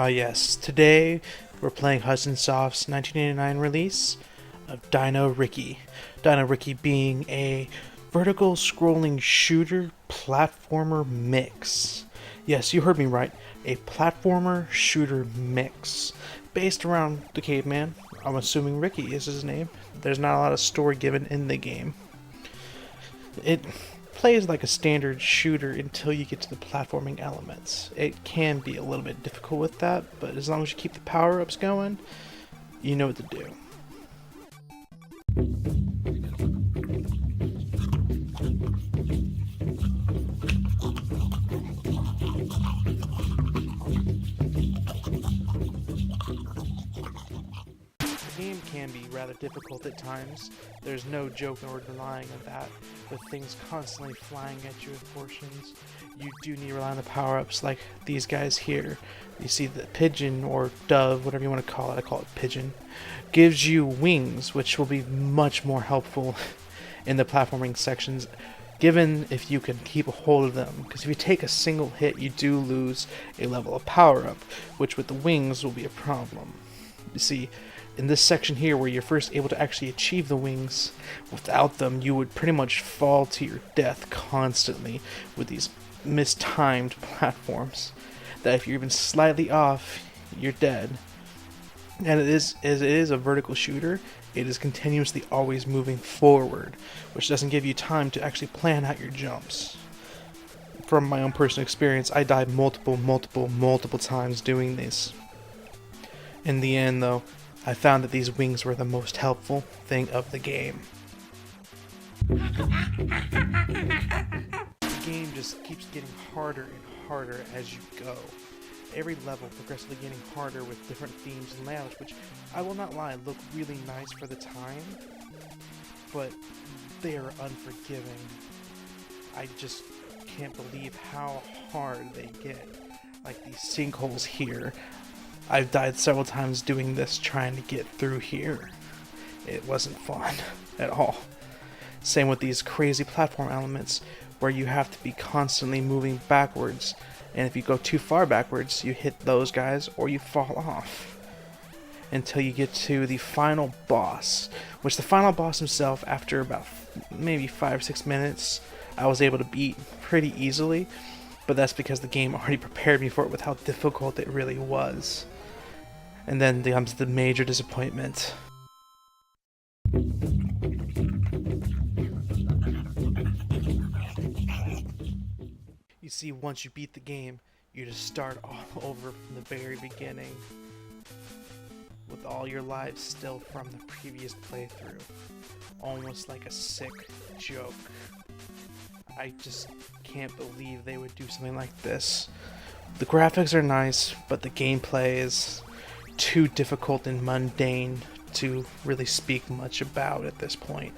Yes, today we're playing Hudson Soft's 1989 release of Dino Riki. Dino Riki being a vertical scrolling shooter platformer mix. Yes, you heard me right. A platformer shooter mix based around the caveman. I'm assuming Riki is his name. There's not a lot of story given in the game. It plays like a standard shooter until you get to the platforming elements. It can be a little bit difficult with that, but as long as you keep the power-ups going, you know what to do. The game can be rather difficult at times. There's no joke or denying of that, with things constantly flying at you in portions. You do need to rely on the power-ups like these guys here. You see the pigeon, or dove, whatever you want to call it, I call it pigeon, gives you wings, which will be much more helpful in the platforming sections, given if you can keep a hold of them, because if you take a single hit, you do lose a level of power-up, which with the wings will be a problem. You see, in this section here where you're first able to actually achieve the wings, without them you would pretty much fall to your death constantly with these mistimed platforms, that if you're even slightly off, you're dead. And as it is a vertical shooter, it is continuously always moving forward, which doesn't give you time to actually plan out your jumps. From my own personal experience, I died multiple times doing this. In the end though, I found that these wings were the most helpful thing of the game. The game just keeps getting harder and harder as you go. Every level progressively getting harder with different themes and layouts, which, I will not lie, look really nice for the time, but they are unforgiving. I just can't believe how hard they get. Like these sinkholes here. I've died several times doing this, trying to get through here. It wasn't fun at all. Same with these crazy platform elements where you have to be constantly moving backwards, and if you go too far backwards, you hit those guys or you fall off. Until you get to the final boss, which the final boss himself, after about maybe 5 or 6 minutes, I was able to beat pretty easily, but that's because the game already prepared me for it with how difficult it really was. And then comes the major disappointment. You see, once you beat the game, you just start all over from the very beginning, with all your lives still from the previous playthrough. Almost like a sick joke. I just can't believe they would do something like this. The graphics are nice, but the gameplay is too difficult and mundane to really speak much about at this point.